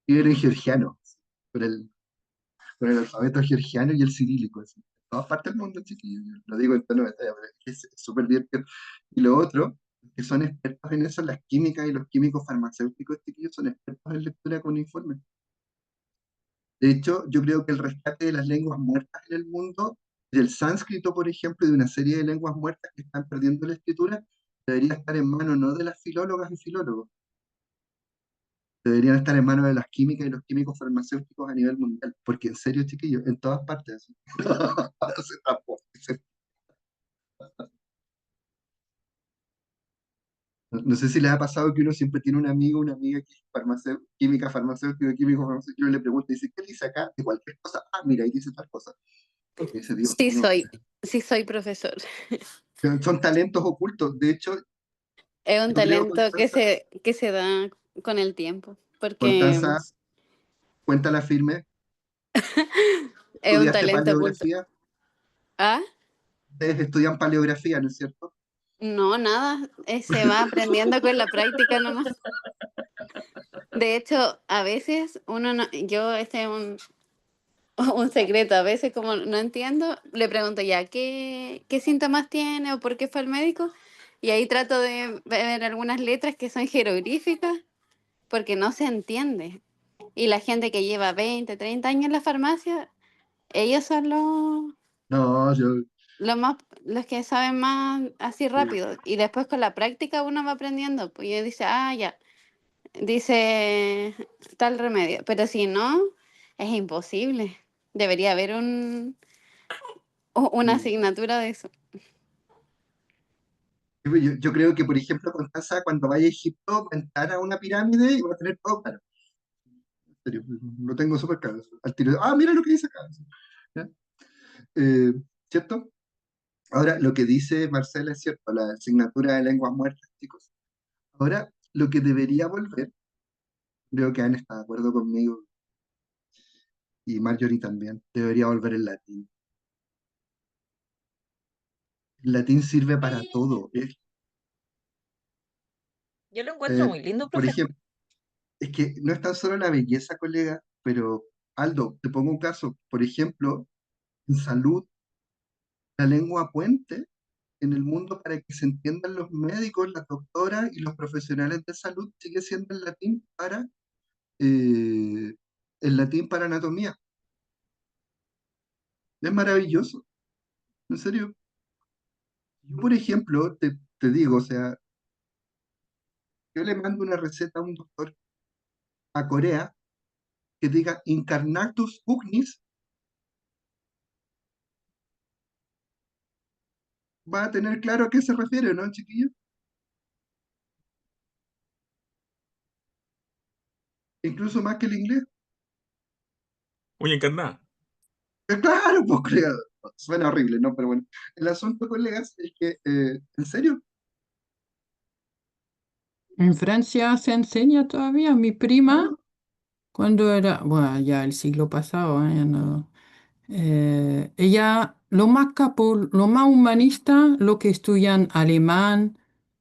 Escriben en georgiano, con el, con el alfabeto georgiano y el cirílico, así. En todas partes del mundo, chiquillos. Lo digo en tono de talla, pero es súper divertido. Y lo otro, que son expertos en eso, las químicas y los químicos farmacéuticos, chiquillos, son expertos en lectura con informe. De hecho, yo creo que el rescate de las lenguas muertas en el mundo, del sánscrito, por ejemplo, y de una serie de lenguas muertas que están perdiendo la escritura, debería estar en manos no de las filólogas y filólogos, deberían estar en manos de las químicas y los químicos farmacéuticos a nivel mundial. Porque en serio, chiquillos, en todas partes. Se tapó. No sé si les ha pasado que uno siempre tiene un amigo, una amiga que es química farmacéutica, químico farmacéutico, y uno le pregunta y dice, ¿qué dice acá? De cualquier cosa. Ah, mira, ahí dice tal cosa. Y dice, Dios Sí mío, soy, sí soy profesor. son talentos ocultos. De hecho, Es un yo creo, talento Constanza, que se da con el tiempo, porque Constanza, cuéntala firme, es un estudiaste talento oculto. paleografía, ¿Ah? ustedes estudian paleografía, ¿no es cierto? No, nada, se va aprendiendo con la práctica nomás. De hecho, a veces uno no, yo este es un secreto, a veces como no entiendo, le pregunto ya, ¿qué síntomas tiene o por qué fue al médico? Y ahí trato de ver algunas letras que son jeroglíficas porque no se entiende. Y la gente que lleva 20, 30 años en la farmacia, ellos son No, yo, los que saben más así rápido. Y después con la práctica uno va aprendiendo. Pues y dice, ah, ya, dice tal remedio. Pero si no, es imposible. Debería haber una asignatura de eso. yo creo que, por ejemplo, Constanza, cuando vaya a Egipto, va a entrar a una pirámide y va a tener todo claro. En serio, lo tengo súper claro. Al tiro, ah, mira lo que dice acá. ¿Ya? Eh, ¿Cierto? Ahora, lo que dice Marcela es cierto, la asignatura de lenguas muertas, chicos. Ahora, lo que debería volver, creo que Anne está de acuerdo conmigo y Marjorie también, debería volver el latín. El latín sirve para todo. Yo lo encuentro Eh, muy lindo, por profe. ejemplo, es que no es tan solo la belleza, colega, pero Aldo, te pongo un caso. Por ejemplo, en salud, la lengua puente en el mundo para que se entiendan los médicos, las doctoras y los profesionales de salud sigue siendo eh, el latín para anatomía. Es maravilloso, en serio. Yo, por ejemplo, te digo, o sea, yo le mando una receta a un doctor a Corea que diga Incarnatus Ugnis, va a tener claro a qué se refiere, ¿no, chiquillo? Incluso más que el inglés. Uña encarnada. Claro, pues, colega. Suena horrible, ¿no? Pero bueno, el asunto, colegas, es que, en serio, En Francia se enseña todavía. Mi prima, claro. cuando era, bueno, ya el siglo pasado, ya no, ella, lo más capo, lo más humanista, lo que estudian alemán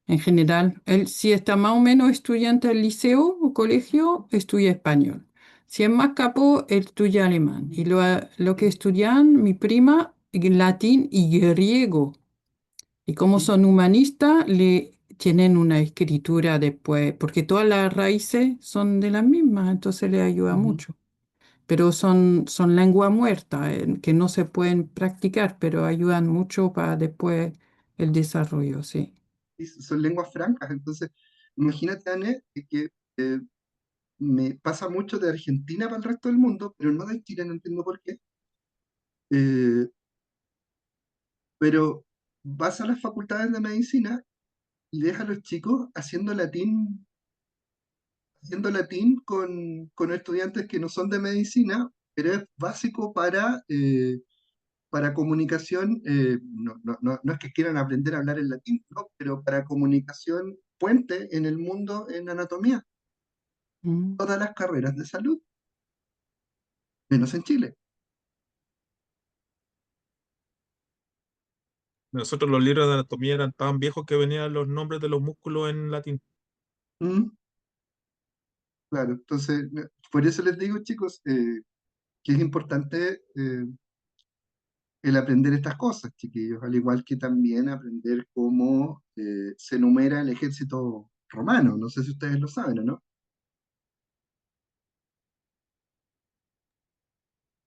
en general. Él, si está más o menos estudiante del liceo o colegio, estudia español. Si es más capo, él estudia alemán. Y lo que estudian mi prima, latín y griego. Y como Ujú, son humanistas, le tienen una escritura después, porque todas las raíces son de las mismas, entonces le ayuda ujú. mucho. Pero son lengua muerta, que no se pueden practicar, pero ayudan mucho para después el desarrollo, sí. Y son lenguas francas, entonces, imagínate, Anne, que eh, me pasa mucho de Argentina para el resto del mundo, pero no de Chile, no entiendo por qué. Eh, pero vas a las facultades de medicina y dejas a los chicos haciendo latín con estudiantes que no son de medicina, pero es básico para comunicación, no es que quieran aprender a hablar el latín, ¿no? Pero para comunicación puente en el mundo en anatomía, Mm. todas las carreras de salud, menos en Chile. Nosotros los libros de anatomía eran tan viejos que venían los nombres de los músculos en latín. Mm, claro, entonces, por eso les digo, chicos, que es importante el aprender estas cosas, chiquillos, al igual que también aprender cómo se enumera el ejército romano. No sé si ustedes lo saben o no.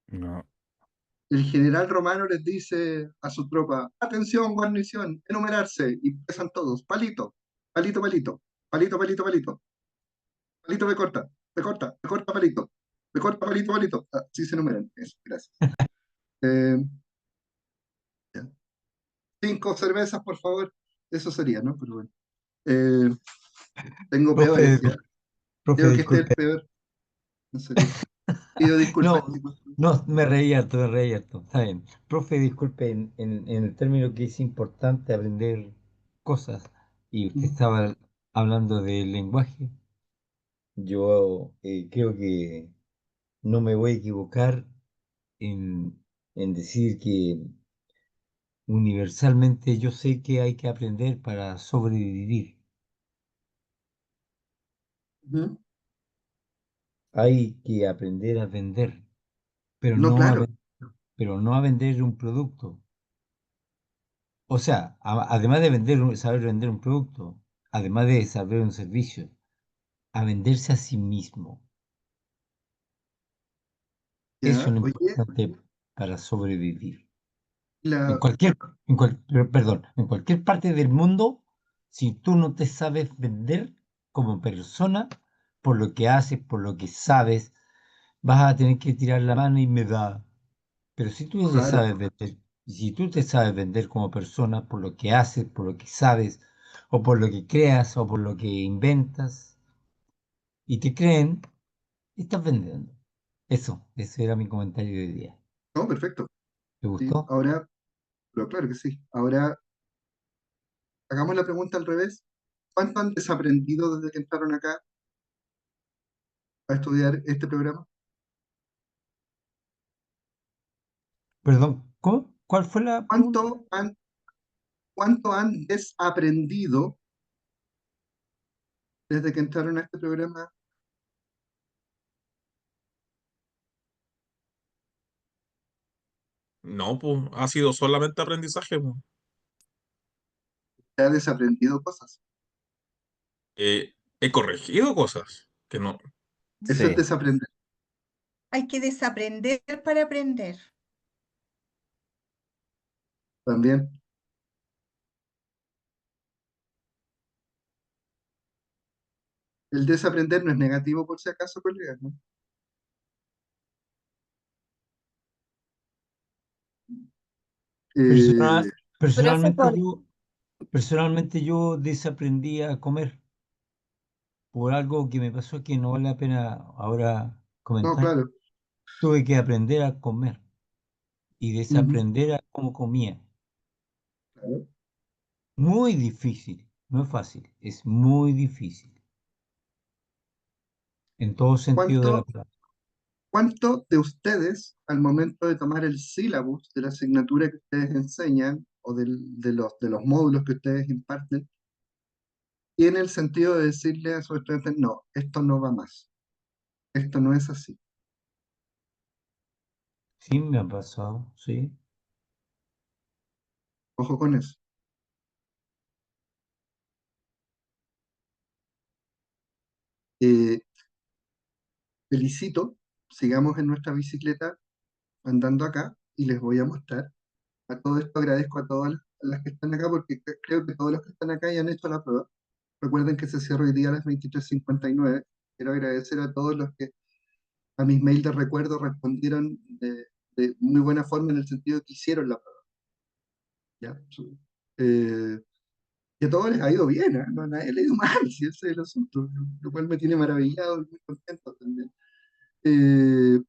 No. El general romano les dice a su tropa, atención, guarnición, enumerarse, y empiezan todos, palito, palito, palito, palito, palito, palito, palito me corta, palito, me corta, palito, palito. Así se enumeran, eso, gracias. Eh, ya. 5 cervezas, por favor, eso sería, ¿no? Pero bueno. Eh, tengo Profe, peores, ya. profe, Creo que este es el disculpe. peor, en serio. Pido disculpas, No, chicos. no, me reí harto, me reí harto. Está bien. Profe, disculpe, en el término que es importante aprender cosas, y usted Mm, estaba hablando del lenguaje, yo creo que no me voy a equivocar en decir que universalmente yo sé que hay que aprender para sobrevivir. ujú. Hay que aprender a vender, pero No, no a, claro, pero no a vender un producto. O sea, además de saber vender un producto, además de saber un servicio, a venderse a sí mismo. Eso es ya. lo Oye, importante para sobrevivir. En la, cualquier, perdón, en cualquier parte del mundo, si tú no te sabes vender como persona, por lo que haces, por lo que sabes, vas a tener que tirar la mano y me da. Pero si tú te claro, sabes vender, y si tú te sabes vender como persona por lo que haces, por lo que sabes, o por lo que creas, o por lo que inventas, y te creen, estás vendiendo. Eso, ese era mi comentario de hoy día. no, perfecto. ¿Te Sí, gustó? ahora, pero claro que sí. Ahora, hagamos la pregunta al revés. ¿Cuánto han desaprendido desde que entraron acá a estudiar este programa? Perdón, ¿cómo? ¿Cuál fue la pregunta? ¿Cuánto han, ¿cuánto han desaprendido desde que entraron a este programa? No, pues ha sido solamente aprendizaje, pues. ¿Ha desaprendido cosas? He corregido cosas que no. Eso es Sí. desaprender Hay que desaprender para aprender. también. El desaprender no es negativo por si acaso, colegas, ¿no? Personal- Eh, Profe, personalmente yo, personalmente yo desaprendí a comer por algo que me pasó que no vale la pena ahora no, comentar. claro. Tuve que aprender a comer y Ujú, desaprender a cómo comía. claro. Muy difícil, no es fácil, es muy difícil en todo sentido de la ¿Cuánto, palabra. cuánto de ustedes, al momento de tomar el sílabus de la asignatura que ustedes enseñan o de los módulos que ustedes imparten, tiene el sentido de decirle a sus estudiantes, no, esto no va más, esto no es así? Sí, me ha pasado, sí. Ojo con eso. Eh, Felicito, sigamos en nuestra bicicleta andando acá y les voy a mostrar. A todo esto agradezco a todas las que están acá porque creo que todos los que están acá ya han hecho la prueba. Recuerden que se cierra hoy día a las 23:59. Quiero agradecer a todos los que a mis mails de recuerdo respondieron de muy buena forma en el sentido de que hicieron la prueba. ¿Ya? Eh, y a todos les ha ido bien, ¿eh? No, a nadie le ha ido mal, si ese es el asunto, lo cual me tiene maravillado y muy contento también. Eh,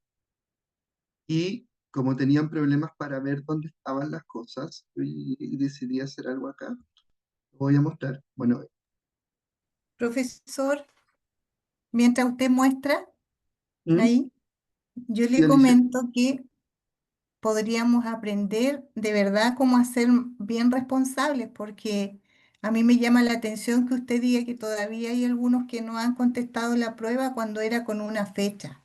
y como tenían problemas para ver dónde estaban las cosas, y decidí hacer algo acá. Lo voy a mostrar. Bueno, Profesor, mientras usted muestra ¿mm? ahí, yo Sí, le Alicia. comento que podríamos aprender de verdad cómo hacer bien responsables, porque a mí me llama la atención que usted diga que todavía hay algunos que no han contestado la prueba cuando era con una fecha.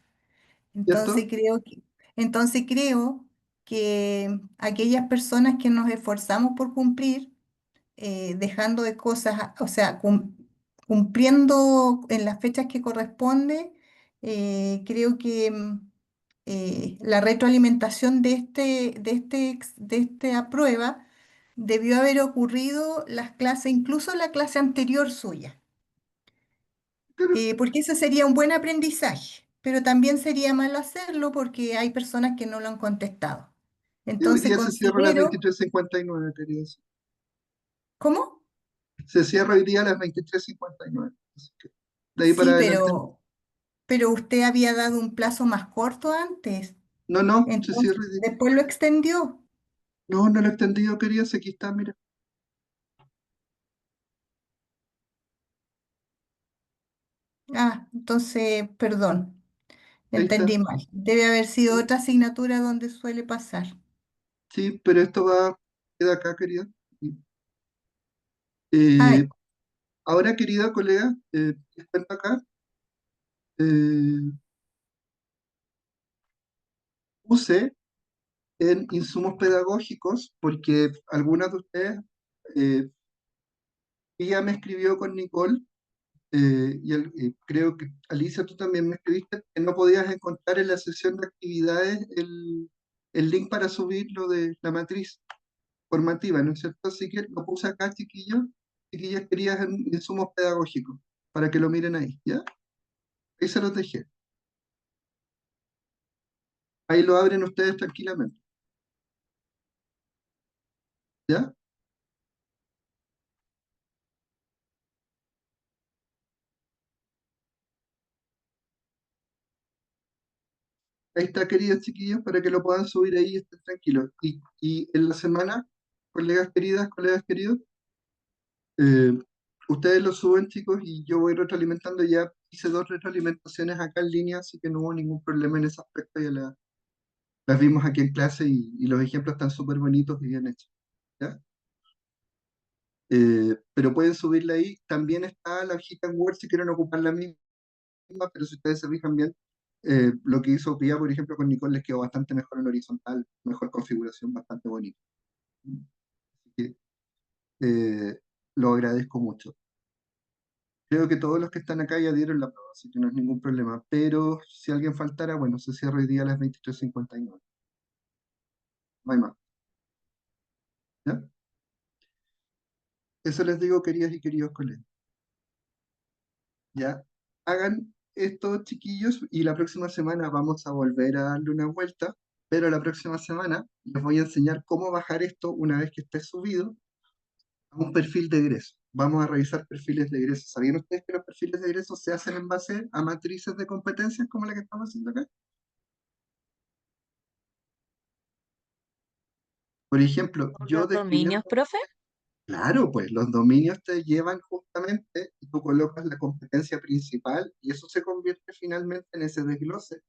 Entonces ¿Cierto? creo que, entonces creo que aquellas personas que nos esforzamos por cumplir, dejando de cosas, o sea, cumpliendo en las fechas que corresponde, creo que la retroalimentación de esta prueba debió haber ocurrido las clases, incluso la clase anterior suya, Claro. porque eso sería un buen aprendizaje, pero también sería malo hacerlo porque hay personas que no lo han contestado. Y hoy Entonces día se cierra a las considero, 23:59, queridos. ¿cómo? Se cierra hoy día a las 23:59. Así que de ahí para Sí, adelante. pero usted había dado un plazo más corto antes, No, no, se entonces cierra hoy día. después lo extendió. No, no lo he extendido, queridos. Aquí está, mira. Ah, entonces, perdón, Ahí está. entendí mal. Debe haber sido otra asignatura donde suele pasar. Sí, pero esto queda acá, querida. Ah, Eh, Ahora, querida colega, les cuento acá. eh, Puse en insumos pedagógicos porque algunas de ustedes, eh, ella me escribió con Nicole, creo que Alicia, tú también me escribiste que no podías encontrar en la sesión de actividades el link para subir lo de la matriz formativa, ¿no es cierto? Así que lo puse acá, chiquillos, chiquillas queridas en insumos pedagógicos, para que lo miren ahí, ¿ya? Ahí se los dejé. Ahí lo abren ustedes tranquilamente, ¿ya? Ahí está, queridos chiquillos, para que lo puedan subir ahí y estén tranquilos. Y en la semana, colegas queridas, colegas queridos, eh, ustedes lo suben, chicos, y yo voy retroalimentando. Ya hice 2 retroalimentaciones acá en línea, así que no hubo ningún problema en ese aspecto. Ya las vimos aquí en clase y los ejemplos están súper bonitos y bien hechos. ¿Ya? Pero pueden subirla ahí. También está la hojita en Word si quieren ocupar la misma, pero si ustedes se fijan bien, lo que hizo Pia, por ejemplo, con Nicole les quedó bastante mejor en horizontal, mejor configuración, bastante bonito. Así que lo agradezco mucho. Creo que todos los que están acá ya dieron la prueba, así que no es ningún problema. Pero si alguien faltara, bueno, se cierra hoy día a las 23:59. No hay más. ¿Ya? Eso les digo, queridas y queridos colegas. Ya, hagan esto, chiquillos, y la próxima semana vamos a volver a darle una vuelta, pero la próxima semana les voy a enseñar cómo bajar esto una vez que esté subido a un perfil de egreso. Vamos a revisar perfiles de egreso. ¿Sabían ustedes que los perfiles de egreso se hacen en base a matrices de competencias como la que estamos haciendo acá? Por ejemplo, ¿Por yo los dominios, describiendo, profe? claro, pues los dominios te llevan justamente, y tú colocas la competencia principal y eso se convierte finalmente en ese desglose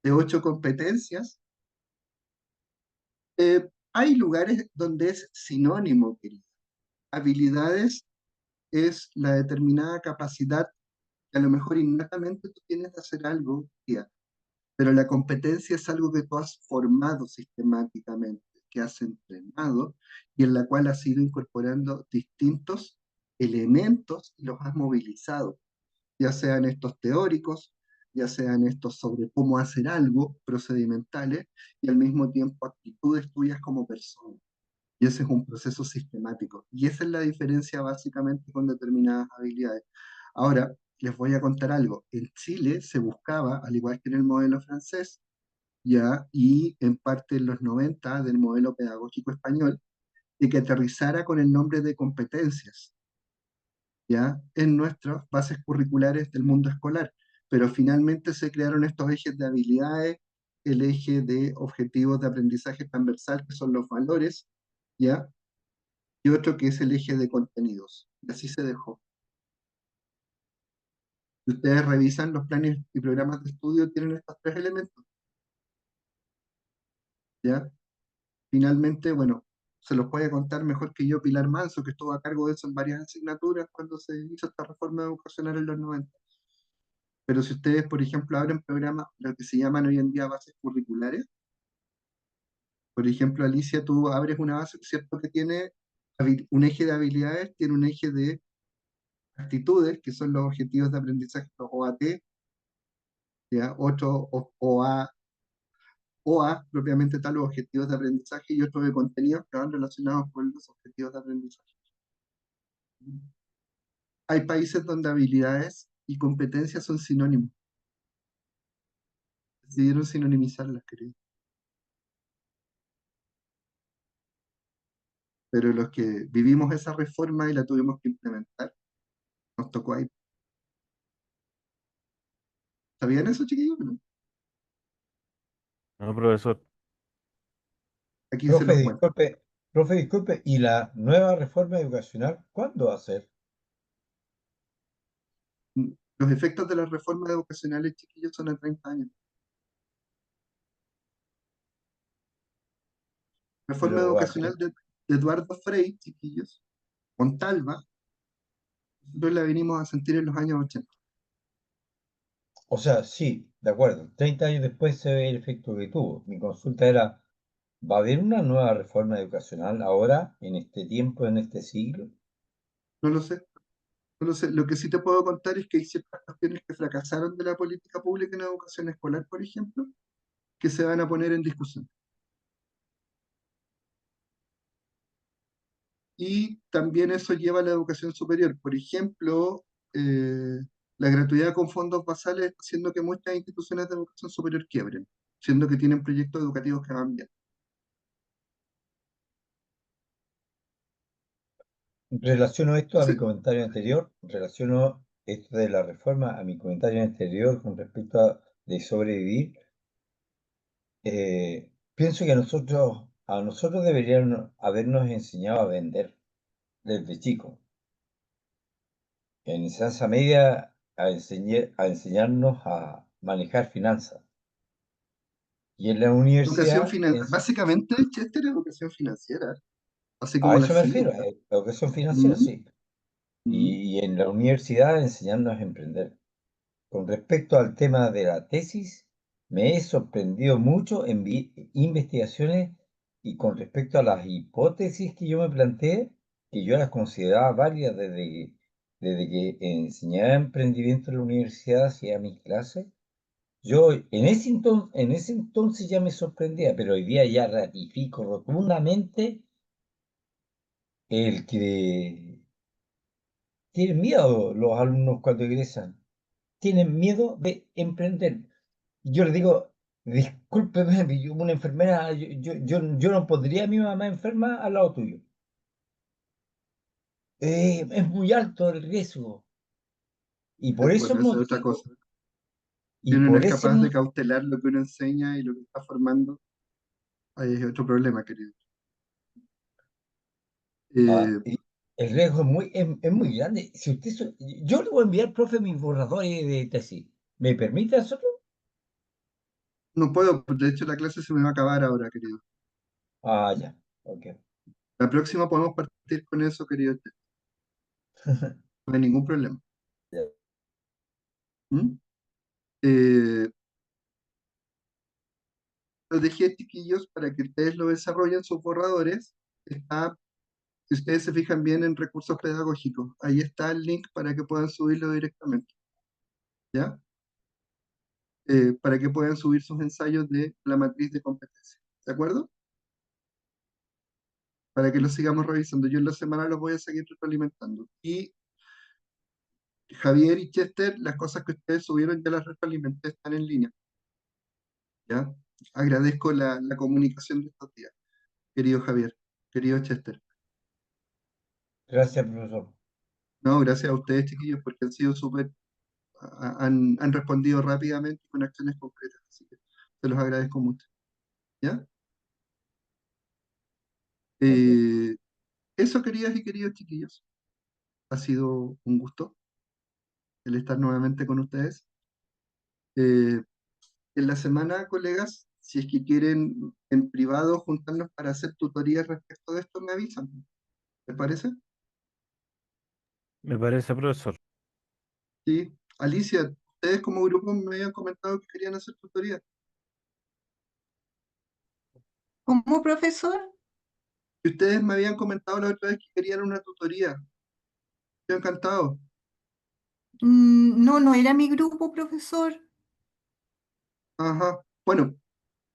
de 8 competencias. Hay lugares donde es sinónimo, querido. Habilidades es la determinada capacidad que a lo mejor innatamente tú tienes de hacer algo, tía, pero la competencia es algo que tú has formado sistemáticamente, que has entrenado y en la cual has ido incorporando distintos elementos y los has movilizado, ya sean estos teóricos, ya sean estos sobre cómo hacer algo, procedimentales, y al mismo tiempo actitudes tuyas como persona. Y ese es un proceso sistemático. Y esa es la diferencia básicamente con determinadas habilidades. Ahora, les voy a contar algo. En Chile se buscaba, al igual que en el modelo francés, ya, y en parte en los 90 del modelo pedagógico español, de que aterrizara con el nombre de competencias, ya, en nuestras bases curriculares del mundo escolar. Pero finalmente se crearon estos ejes de habilidades, el eje de objetivos de aprendizaje transversal, que son los valores, ¿ya? Y otro que es el eje de contenidos. Y así se dejó. Si ustedes revisan los planes y programas de estudio, tienen estos 3 elementos, ¿ya? Finalmente, bueno, se los puede contar mejor que yo Pilar Manso, que estuvo a cargo de eso en varias asignaturas cuando se hizo esta reforma educacional en los 90. Pero si ustedes, por ejemplo, abren programas, lo que se llaman hoy en día bases curriculares, por ejemplo, Alicia, tú abres una base, ¿cierto? Que tiene un eje de habilidades, tiene un eje de actitudes, que son los objetivos de aprendizaje, los OAT, ¿ya? Otro OA, propiamente tal, los objetivos de aprendizaje, y otro de contenidos que van relacionados con los objetivos de aprendizaje. Hay países donde habilidades y competencias son sinónimos. Decidieron sinonimizarlas, creo. Pero los que vivimos esa reforma y la tuvimos que implementar, nos tocó ahí. ¿Sabían eso, chiquillos? ¿No? No, profesor. Aquí se los cuento. Profe, disculpe, ¿y la nueva reforma educacional cuándo va a ser? Los efectos de las reformas educacionales, chiquillos, son a 30 años. Reforma Pero, educacional de Eduardo Frei, chiquillos, Montalva, nosotros la venimos a sentir en los años 80. o sea, sí, de acuerdo, 30 años después se ve el efecto que tuvo. Mi consulta era, ¿va a haber una nueva reforma educacional ahora, en este tiempo, en este siglo? No lo sé, no lo sé. Lo que sí te puedo contar es que hay ciertas cuestiones que fracasaron de la política pública en educación escolar, por ejemplo, que se van a poner en discusión. Y también eso lleva a la educación superior. Por ejemplo, la gratuidad con fondos basales está haciendo que muchas instituciones de educación superior quiebren, siendo que tienen proyectos educativos que van bien. Relaciono esto a mi Entonces, comentario anterior, relaciono esto de la reforma a mi comentario anterior con respecto a de sobrevivir. Pienso que a nosotros deberían habernos enseñado a vender desde chico. En enseñanza media a enseñarnos a manejar finanzas. Y en la universidad, básicamente, Chester, educación financiera. así A como la eso me refiero, ciencia. a educación financiera, Mm, sí. mm. Y en la universidad enseñarnos a emprender. Con respecto al tema de la tesis, me he sorprendido mucho en investigaciones y con respecto a las hipótesis que yo me planteé, que yo las consideraba válidas desde que enseñaba emprendimiento en la universidad, hacía mis clases. Yo en ese entonces ya me sorprendía, pero hoy día ya ratifico rotundamente el que tienen miedo los alumnos cuando egresan. Tienen miedo de emprender. Yo les digo, discúlpeme, una enfermera, yo no pondría a mi mamá enferma al lado tuyo. Es muy alto el riesgo. Y por ese Bueno, esa es otra motivo, cosa. Si y uno no por es ese capaz de mo- cautelar lo que uno enseña y lo que está formando, ahí es otro problema, querido. ah, Eh, y el riesgo es muy grande. Si usted, yo le voy a enviar, profe, mis borradores de tesis. ¿Me permite hacerlo? no puedo, de hecho la clase se me va a acabar ahora, querido. Ah, ya, ok. La próxima podemos partir con eso, querido. No hay ningún problema. Ya. ¿Mm? Eh, los dejé, chiquillos, para que ustedes lo desarrollen sus borradores. Está, si ustedes se fijan bien en recursos pedagógicos, ahí está el link para que puedan subirlo directamente, ¿ya? Para que puedan subir sus ensayos de la matriz de competencia, ¿de acuerdo? Para que los sigamos revisando. Yo en la semana los voy a seguir retroalimentando. Y Javier y Chester, las cosas que ustedes subieron ya las retroalimenté, están en línea, ¿ya? Agradezco la comunicación de estos días, querido Javier, querido Chester. Gracias, profesor. No, gracias a ustedes, chiquillos, porque han sido súper, han respondido rápidamente con acciones concretas, así que se los agradezco mucho, ¿ya? Ok. Eh, eso, queridas y queridos chiquillos, ha sido un gusto el estar nuevamente con ustedes. Eh, en la semana, colegas, si es que quieren en privado juntarnos para hacer tutorías respecto de esto, me avisan. ¿Les parece? Me parece, profesor. Sí. Alicia, ustedes como grupo me habían comentado que querían hacer tutorías. ¿Cómo, profesor? Y ustedes me habían comentado la otra vez que querían una tutoría. Yo encantado. No, no era mi grupo, profesor. Ajá. Bueno,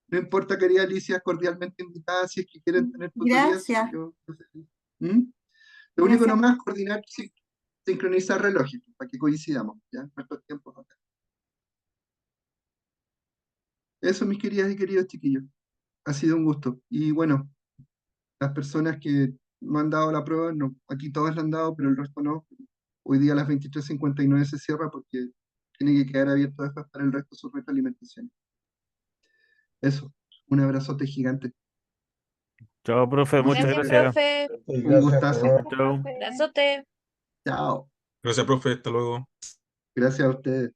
no importa, querida Alicia, cordialmente invitada si es que quieren tener tutorías. Gracias, Yo feliz. ¿Mm? Lo único gracias. nomás es coordinar, sincronizar relojes para que coincidamos, ¿ya? Nuestros tiempos acá. Eso, mis queridas y queridos chiquillos. Ha sido un gusto. Y bueno, las personas que no han dado la prueba, no, aquí todas la han dado, pero el resto no. Hoy día a las 23:59 se cierra porque tiene que quedar abierto después para el resto de su retroalimentación. Eso, un abrazote gigante. Chao, profe, muchas Muchas Gracias, gracias. profe. Un Gracias, hasta gustazo. luego. Chao. Abrazote. Chao. Gracias, profe. Hasta luego. Gracias a ustedes.